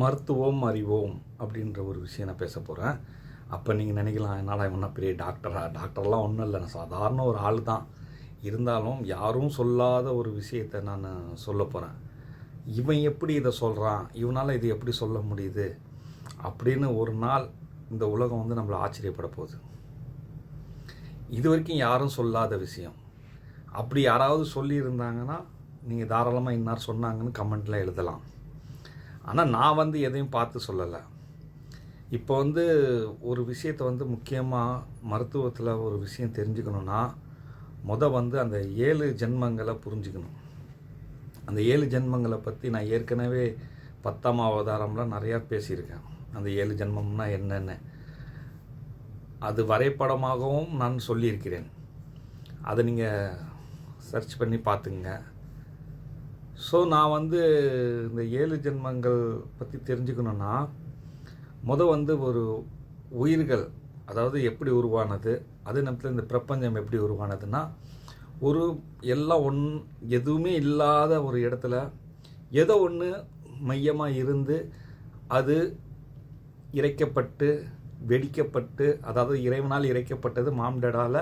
மருத்துவம் அறிவோம் அப்படின்ற ஒரு விஷயம் நான் பேச போகிறேன். அப்போ நீங்கள் நினைக்கலாம், என்னடா இவனா பெரிய டாக்டர்லாம் ஒன்றும் இல்லை, நான் சாதாரண ஒரு ஆள் தான். இருந்தாலும் யாரும் சொல்லாத ஒரு விஷயத்தை நான் சொல்ல போகிறேன். இவன் எப்படி இதை சொல்கிறான், இவனால் இது எப்படி சொல்ல முடியுது அப்படின்னு ஒரு நாள் இந்த உலகம் வந்து நம்மளை ஆச்சரியப்பட போகுது. இது வரைக்கும் யாரும் சொல்லாத விஷயம். அப்படி யாராவது சொல்லியிருந்தாங்கன்னா நீங்கள் தாராளமாக இன்னார் சொன்னாங்கன்னு கமெண்ட்டில் எழுதலாம். ஆனால் நான் வந்து எதையும் பார்த்து சொல்லலை. இப்போ வந்து ஒரு விஷயத்தை வந்து முக்கியமாக மருத்துவத்தில் ஒரு விஷயம் தெரிஞ்சுக்கணுன்னா வந்து அந்த 7 ஜென்மங்களை புரிஞ்சுக்கணும். அந்த 7 ஜென்மங்களை பற்றி நான் ஏற்கனவே 10ஆம் அவதாரம்லாம் நிறையா பேசியிருக்கேன். அந்த 7 ஜென்மம்னா என்னென்னு அது வரைபடமாகவும் நான் சொல்லியிருக்கிறேன். அதை நீங்கள் சர்ச் பண்ணி பார்த்துங்க. ஸோ நான் வந்து இந்த 7 ஜென்மங்கள் பற்றி தெரிஞ்சுக்கணுன்னா வந்து ஒரு உயிர்கள், அதாவது எப்படி உருவானது, அதே நேரத்தில் இந்த பிரபஞ்சம் எப்படி உருவானதுன்னா, ஒரு எல்லாம் எதுவுமே இல்லாத ஒரு இடத்துல ஏதோ ஒன்று மையமாக இருந்து அது இறைக்கப்பட்டு வெடிக்கப்பட்டு, அதாவது இறைவனால் இறைக்கப்பட்டது மாம்டடால்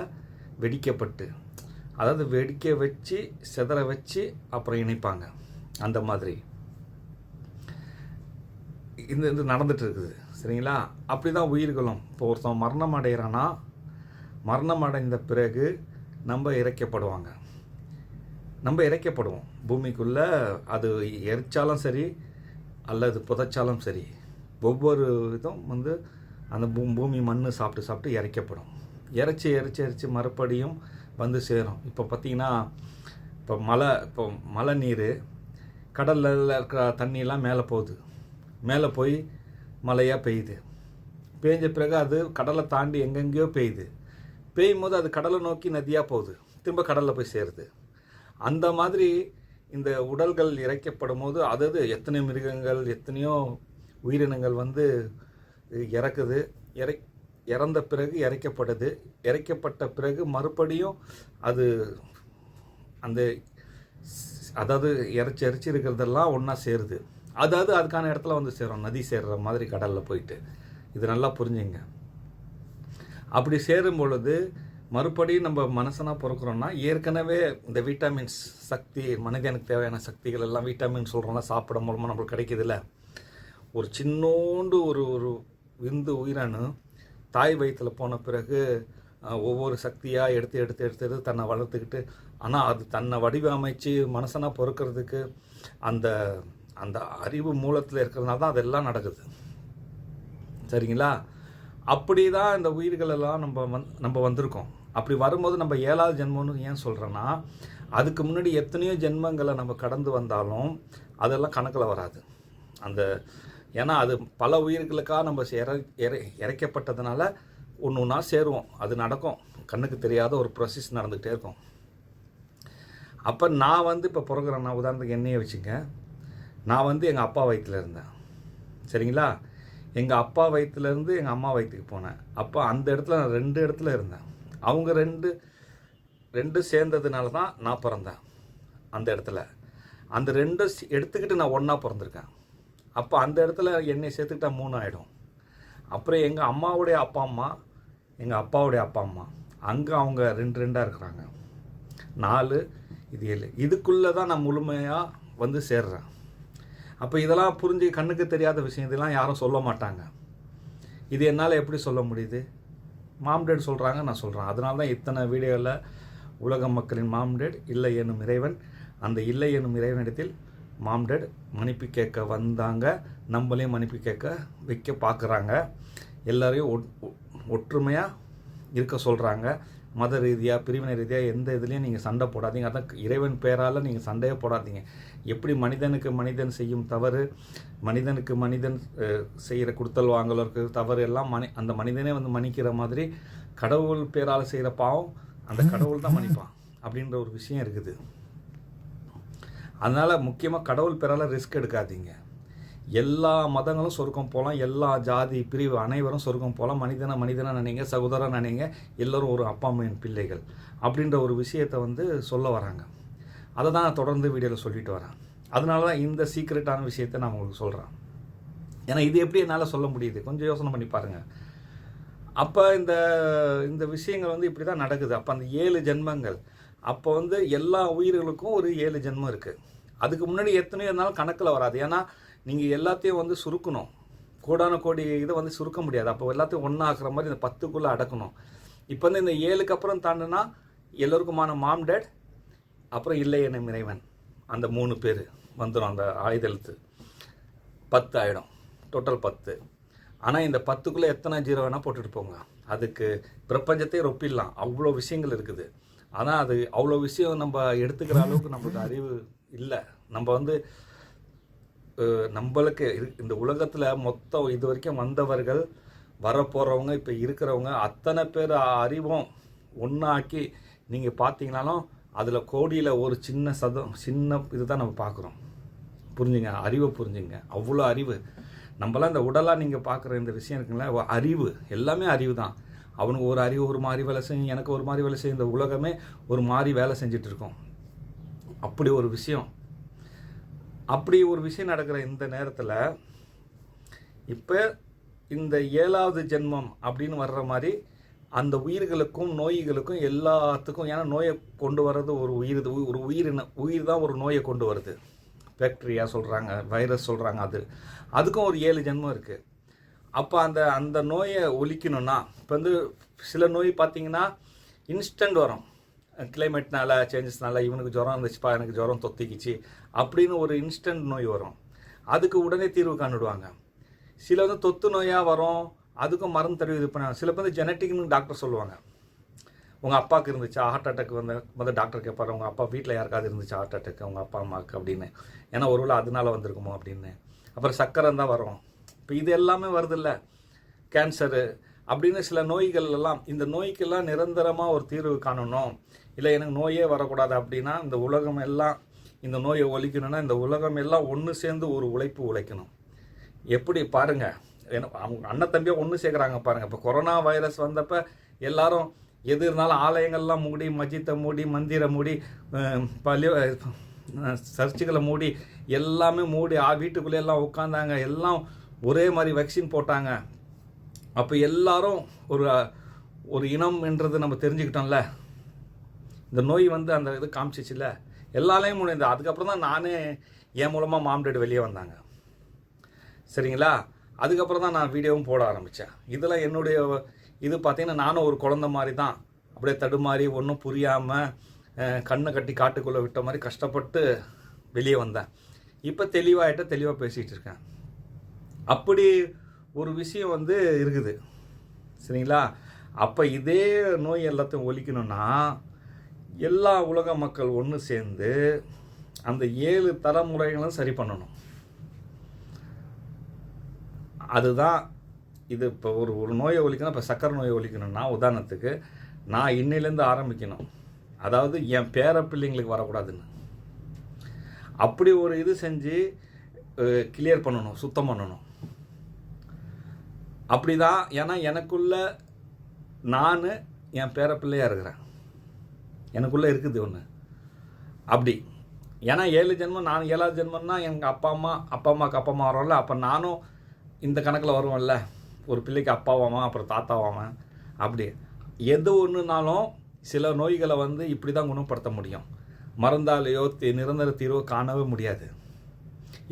வெடிக்கப்பட்டு, அதாவது வெடிக்க வச்சு செதற வச்சு அப்புறம் இணைப்பாங்க. அந்த மாதிரி இது நடந்துட்டு இருக்குது. சரிங்களா? அப்படி தான் உயிர்களும். இப்போ ஒருத்தன் மரணம் அடைகிறான்னா, மரணம் அடைந்த பிறகு நம்ம இறைக்கப்படுவாங்க. நம்ம இறைக்கப்படுவோம் பூமிக்குள்ளே. அது எரிச்சாலும் சரி அல்லது புதைச்சாலும் சரி, ஒவ்வொரு இதுவும் வந்து அந்த பூமி மண் சாப்பிட்டு சாப்பிட்டு இறைக்கப்படும். இறைச்சி மறுபடியும் வந்து சேரும். இப்போ பார்த்திங்கன்னா, இப்போ மழை நீர் கடலில் இருக்கிற தண்ணியெல்லாம் மேலே போகுது. மேலே போய் மழையாக பெய்யுது. பேஞ்ச பிறகு அது கடலை தாண்டி எங்கெங்கேயோ பெய்யும் போது அது கடலை நோக்கி நதியாக போகுது, திரும்ப கடலில் போய் சேருது. அந்த மாதிரி இந்த உடல்கள் இறைக்கப்படும் போது அதாவது எத்தனை மிருகங்கள், எத்தனையோ உயிரினங்கள் வந்து இறக்குது. இறந்த பிறகு இறைக்கப்படுது. இறைக்கப்பட்ட பிறகு மறுபடியும் அது அந்த அதாவது இறைச்சி இருக்கிறதெல்லாம் ஒன்றா சேருது. அதாவது அதுக்கான இடத்துல வந்து சேரும், நதி சேர்கிற மாதிரி கடலில் போயிட்டு. இது நல்லா புரிஞ்சுங்க. அப்படி சேரும் பொழுது மறுபடியும் நம்ம மனுஷனாக பிறக்கிறோன்னா, ஏற்கனவே இந்த விட்டமின்ஸ் சக்தி, மனிதனுக்கு தேவையான சக்திகள் எல்லாம் விட்டமின் சொல்கிறோம்னா சாப்பிட மூலமாக நம்மளுக்கு கிடைக்கிதுல்ல. ஒரு சின்னோண்டு ஒரு விந்து உயிரணு தாய் வயிற்றில் போன பிறகு ஒவ்வொரு சக்தியாக எடுத்து தன்னை வளர்த்துக்கிட்டு, ஆனால் அது தன்னை வடிவமைச்சு மனுஷனாக பொறுக்கிறதுக்கு அந்த அந்த அறிவு மூலத்தில் இருக்கிறதுனால தான் அதெல்லாம் நடக்குது. சரிங்களா? அப்படி தான் இந்த உயிர்கள் எல்லாம் நம்ம வந்திருக்கோம். அப்படி வரும்போது நம்ம 7வது ஜென்மம்னு ஏன் சொல்கிறேன்னா, அதுக்கு முன்னாடி எத்தனையோ ஜென்மங்களை நம்ம கடந்து வந்தாலும் அதெல்லாம் கணக்கில் வராது. ஏன்னா அது பல உயிர்களுக்காக நம்ம இறைக்கப்பட்டதுனால ஒன்று ஒன்றா சேருவோம். அது நடக்கும், கண்ணுக்கு தெரியாத ஒரு ப்ரொசஸ் நடந்துகிட்டே இருக்கும். அப்போ நான் வந்து இப்போ பிறகுறேன்னா, உதாரணத்துக்கு என்னையே வச்சுங்க. நான் வந்து எங்கள் அப்பா வயிற்றில் இருந்தேன். சரிங்களா? எங்கள் அப்பா வயிற்றுலேருந்து எங்கள் அம்மா வயிற்றுக்கு போனேன். அப்போ அந்த இடத்துல நான் 2 இடத்துல இருந்தேன். அவங்க ரெண்டு சேர்ந்ததுனால தான் நான் பிறந்தேன் அந்த இடத்துல. அந்த 2 எடுத்துக்கிட்டு நான் ஒன்றா பிறந்திருக்கேன். அப்போ அந்த இடத்துல என்னை சேர்த்துக்கிட்டா 3 ஆகிடும். அப்புறம் எங்கள் அம்மாவுடைய அப்பா அம்மா, எங்கள் அப்பாவுடைய அப்பா அம்மா, அங்கே அவங்க 2 இருக்கிறாங்க. 4, இது 7. இதுக்குள்ளே தான் நான் முழுமையாக வந்து சேர்றேன். அப்போ இதெல்லாம் புரிஞ்சு கண்ணுக்கு தெரியாத விஷயம், இதெல்லாம் யாரும் சொல்ல மாட்டாங்க. இது என்னால் எப்படி சொல்ல முடியுது? மாம்டேட் சொல்கிறாங்க, நான் சொல்கிறேன். அதனால தான் இத்தனை வீடியோவில் உலக மக்களின் மாம்டேட் இல்லை எனும் இறைவன், அந்த இல்லை எனும் இறைவனிடத்தில் மாம்டேட் மன்னிப்பு கேட்க வந்தாங்க. நம்மளையும் மன்னிப்பு கேட்க வைக்க பார்க்குறாங்க. எல்லோரையும் ஒற்றுமையாக இருக்க சொல்கிறாங்க. மத ரீதியாக, பிரிவினை ரீதியாக எந்த இதுலேயும் நீங்கள் சண்டை போடாதீங்க. அதான் இறைவன் பேரால் நீங்கள் சண்டையே போடாதீங்க. எப்படி மனிதனுக்கு மனிதன் செய்யும் தவறு, மனிதனுக்கு மனிதன் செய்கிற கொடுத்தல் வாங்கலருக்கு தவறு எல்லாம் அந்த மனிதனே வந்து மன்னிக்கிற மாதிரி, கடவுள் பேரால் செய்கிற பாவம் அந்த கடவுள் தான் மன்னிப்பான் அப்படின்ற ஒரு விஷயம் இருக்குது. அதனால் முக்கியமாக கடவுள் பேரால் ரிஸ்க் எடுக்காதீங்க. எல்லா மதங்களும் சொர்க்கம் போகலாம், எல்லா ஜாதி பிரிவு அனைவரும் சொர்க்கம் போகலாம். மனிதனை நினைங்க, சகோதரன் நினைங்க, எல்லோரும் ஒரு அப்பா அம்மையின் பிள்ளைகள் அப்படின்ற ஒரு விஷயத்தை வந்து சொல்ல வராங்க. அதை தான் நான் தொடர்ந்து வீடியோவில் சொல்லிட்டு வரேன். அதனால தான் இந்த சீக்ரெட்டான விஷயத்தை நான் உங்களுக்கு சொல்கிறேன். ஏன்னா இது எப்படி என்னால் சொல்ல முடியுது? கொஞ்சம் யோசனை பண்ணி பாருங்கள். அப்போ இந்த இந்த விஷயங்கள் வந்து இப்படி தான் நடக்குது. அப்போ அந்த 7 ஜென்மங்கள், அப்போ வந்து எல்லா உயிர்களுக்கும் ஒரு 7 ஜென்மம் இருக்குது. அதுக்கு முன்னாடி எத்தனையோ இருந்தாலும் கணக்கில் வராது. ஏன்னா நீங்கள் எல்லாத்தையும் வந்து சுருக்கணும். கோடான கோடி இதை வந்து சுருக்க முடியாது. அப்போ எல்லாத்தையும் ஒன்றா ஆக்குற மாதிரி இந்த 10க்குள்ளே அடக்கணும். இப்போ வந்து இந்த 7க்கு அப்புறம் தாண்டுனா எல்லோருக்குமான மாம் டேட், அப்புறம் இல்லை எனும் இறைவன், அந்த 3 பேர் வந்துடும். அந்த ஆயுத எழுத்து 10 ஆகிடும். டோட்டல் 10. ஆனால் இந்த 10க்குள்ளே எத்தனை 0 வேணால் போட்டுட்டு போங்க. அதுக்கு பிரபஞ்சத்தை ரொப்பிடலாம். அவ்வளோ விஷயங்கள் இருக்குது. ஆனால் அது அவ்வளோ விஷயம் நம்ம எடுத்துக்கிற அளவுக்கு நம்மளுக்கு அறிவு இல்லை. நம்ம வந்து நம்மளுக்கு இந்த உலகத்தில் மொத்தம் இது வரைக்கும் வந்தவர்கள், வரப்போகிறவங்க, இப்போ இருக்கிறவங்க அத்தனை பேர் அறிவும் ஒன்றாக்கி நீங்கள் பார்த்தீங்கனாலும் அதில் கோடியில் ஒரு சின்ன சின்ன இதுதான் நம்ம பார்க்குறோம். புரிஞ்சுங்க, அறிவை புரிஞ்சுங்க. அவ்வளோ அறிவு. நம்மளாம் இந்த உடலாக நீங்கள் பார்க்குற இந்த விஷயம் இருக்குங்களா, அறிவு எல்லாமே அறிவு தான். அவனுக்கு ஒரு அறிவு ஒரு மாதிரி வேலை செய்யும், எனக்கு ஒரு மாதிரி வேலை செய்யும். இந்த உலகமே ஒரு மாதிரி வேலை செஞ்சுட்டு இருக்கோம். அப்படி ஒரு விஷயம். அப்படி ஒரு விஷயம் நடக்கிற இந்த நேரத்தில் இப்போ இந்த 7வது ஜென்மம் அப்படின்னு வர்ற மாதிரி அந்த உயிர்களுக்கும் நோய்களுக்கும் எல்லாத்துக்கும், ஏன்னா நோயை கொண்டு வர்றது ஒரு உயிர். ஒரு உயிர் தான் ஒரு நோயை கொண்டு வருது. பாக்டீரியா சொல்கிறாங்க, வைரஸ் சொல்கிறாங்க. அதுக்கும் ஒரு 7 ஜென்மம் இருக்குது. அப்போ அந்த நோயை ஒழிக்கணும்னா, இப்போ வந்து சில நோய் பார்த்தீங்கன்னா இன்ஸ்டன்ட் வரும். கிளைமேட்னால சேஞ்சஸ்னால இவனுக்கு ஜுரம் இருந்துச்சுப்பா, எனக்கு ஜுரம் தொத்திக்கிச்சு அப்படின்னு ஒரு இன்ஸ்டன்ட் நோய் வரும். அதுக்கு உடனே தீர்வு காணிடுவாங்க. சில வந்து தொத்து நோயாக வரும், அதுக்கும் மருந்து தடவி இது பண்ண. சில பேர் ஜெனட்டிக்னு டாக்டர் சொல்லுவாங்க. உங்கள் அப்பாவுக்கு இருந்துச்சா ஹார்ட் அட்டாக் வந்து டாக்டர் கேட்பாரு, உங்கள் அப்பா வீட்டில் யாருக்காவது இருந்துச்சா ஹார்ட் அட்டாக் உங்கள் அப்பா அம்மாவுக்கு அப்படின்னு. ஏன்னா ஒருவேளை அதனால வந்திருக்குமோ அப்படின்னு. அப்புறம் சக்கரை தான் வரும். இப்போ இது எல்லாமே வருதில்ல, கேன்சரு அப்படின்னு சில நோய்கள் எல்லாம். இந்த நோய்க்கெல்லாம் நிரந்தரமாக ஒரு தீர்வு காணணும், இல்லை எனக்கு நோயே வரக்கூடாது அப்படின்னா இந்த உலகம் எல்லாம் இந்த நோயை ஒழிக்கணும்னா இந்த உலகம் எல்லாம் ஒன்று சேர்ந்து ஒரு உழைப்பு உழைக்கணும். எப்படி பாருங்கள், ஏன்னா அவங்க அண்ணன் தம்பியாக ஒன்று சேர்க்குறாங்க பாருங்கள். இப்போ கொரோனா வைரஸ் வந்தப்போ எல்லாரும் எது இருந்தாலும் ஆலயங்கள்லாம் மூடி, மஸ்ஜித்தை மூடி, மந்திரை மூடி, சர்ச்சுகளை மூடி, எல்லாமே மூடி வீட்டுக்குள்ளே எல்லாம் உட்காந்தாங்க. எல்லாம் ஒரே மாதிரி வேக்சின் போட்டாங்க. அப்போ எல்லாரும் ஒரு இனம் என்றது நம்ம தெரிஞ்சுக்கிட்டோம்ல. இந்த நோய் வந்து அந்த இது காமிச்சிச்சுல, எல்லாரையும் முடியுது. அதுக்கப்புறம் தான் நானே என் மூலமாக மாம் டேட் வெளியே வந்தாங்க. சரிங்களா? அதுக்கப்புறம் தான் நான் வீடியோவும் போட ஆரம்பித்தேன். இதெல்லாம் என்னுடைய இது பார்த்தீங்கன்னா நானும் ஒரு குழந்தை மாதிரி தான், அப்படியே தடுமாறி ஒன்றும் புரியாமல் கண்ணை கட்டி காட்டுக்குள்ளே விட்ட மாதிரி கஷ்டப்பட்டு வெளியே வந்தேன். இப்போ தெளிவாக பேசிகிட்டு இருக்கேன். அப்படி ஒரு விஷயம் வந்து இருக்குது. சரிங்களா? அப்போ இதே நோய் எல்லாத்தையும் ஒழிக்கணும்னா எல்லா உலக மக்கள் ஒன்று சேர்ந்து அந்த 7 தலைமுறைகளும் சரி பண்ணணும். அதுதான் இது. இப்போ ஒரு நோயை ஒழிக்கணும். இப்போ சக்கரை நோயை ஒழிக்கணும்னா உதாரணத்துக்கு நான் இன்னிலேருந்து ஆரம்பிக்கணும். அதாவது என் பேர பிள்ளைங்களுக்கு வரக்கூடாதுன்னு அப்படி ஒரு இது செஞ்சு கிளியர் பண்ணணும், சுத்தம் பண்ணணும். அப்படி தான். ஏன்னா எனக்குள்ள நான் என் பேர பிள்ளையாக இருக்கிறேன். எனக்குள்ளே இருக்குது ஒன்று அப்படி. ஏன்னா 7 ஜென்மம், நான் 7வது ஜென்மம்னா எங்கள் அப்பா அம்மாவுக்கு அப்பா அம்மா வரோம்ல. அப்போ நானும் இந்த கணக்கில் வருவோம்ல. ஒரு பிள்ளைக்கு அப்பாவாமா, அப்புறம் தாத்தாவாமா. அப்படி எது ஒன்றுனாலும் சில நோய்களை வந்து இப்படி தான் குணப்படுத்த முடியும். மருந்தாலேயோ நிரந்தர தீர்வோ காணவே முடியாது.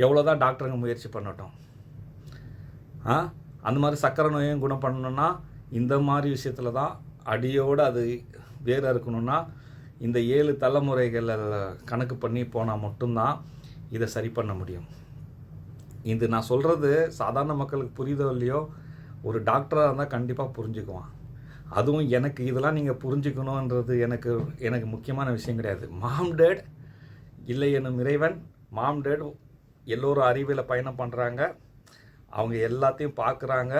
எவ்வளோதான் டாக்டருங்க முயற்சி பண்ணட்டும். அந்த மாதிரி சக்கரை நோயும் குணம் பண்ணணும்னா இந்த மாதிரி விஷயத்தில் தான் அடியோடு அது வேறு இருக்கணும்னா இந்த 7 தலைமுறைகளை கணக்கு பண்ணி போனால் மட்டும்தான் இதை சரி பண்ண முடியும். இது நான் சொல்கிறது சாதாரண மக்களுக்கு புரியுதோ இல்லையோ, ஒரு டாக்டராக இருந்தால் கண்டிப்பாக புரிஞ்சுக்குவான். அதுவும் எனக்கு இதெல்லாம் நீங்கள் புரிஞ்சுக்கணுன்றது எனக்கு முக்கியமான விஷயம் கிடையாது. மாம் டேட் இல்லை எனும் இறைவன், மாம் டேட் எல்லோரும் அறிவியலை பயணம் பண்ணுறாங்க. அவங்க எல்லாத்தையும் பார்க்குறாங்க.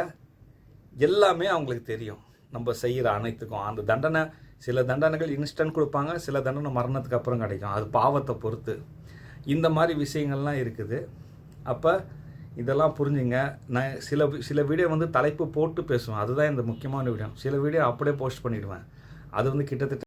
எல்லாமே அவங்களுக்கு தெரியும் நம்ம செய்கிற அனைத்துக்கும். அந்த தண்டனை, சில தண்டனைகள் இன்ஸ்டன்ட் கொடுப்பாங்க, சில தண்டனை மரணத்துக்கு அப்புறம் கிடைக்கும். அது பாவத்தை பொறுத்து. இந்த மாதிரி விஷயங்கள்லாம் இருக்குது. அப்போ இதெல்லாம் புரிஞ்சுங்க. நான் சில வீடியோ வந்து தலைப்பு போட்டு பேசுவேன். அதுதான் இந்த முக்கியமான வீடியோ. சில வீடியோ அப்படியே போஸ்ட் பண்ணிவிடுவேன். அது வந்து கிட்டத்தட்ட